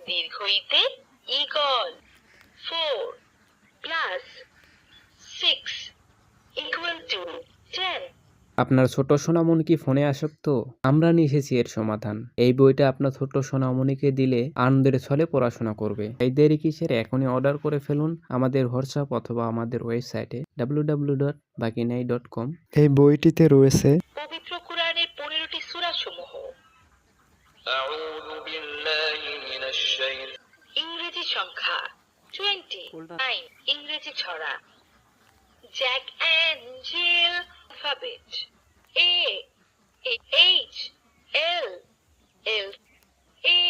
দীর্ঘ ইতে eagle. 4 plus 6 equal to 10। আপনার ছোট সোনামণি কি ফোনে আসক্ত? আমরা নিয়ে এসেছি এর সমাধান। এই বইটা আপনার ছোট্ট সোনামণিকে দিলে আনন্দের ছলে পড়াশোনা করবে। এই দেরি কিসের? এখনই অর্ডার করে ফেলুন আমাদের হোয়াটসঅ্যাপ অথবা আমাদের ওয়েবসাইটে www.bakinai.com। এই বইটিতে রয়েছে পবিত্র কুরআনের 15টি সূরা সমূহ। ইংরেজি সংখ্যা 29। ইংরেজি ছড়া। Jack and zeal alphabet A H L L A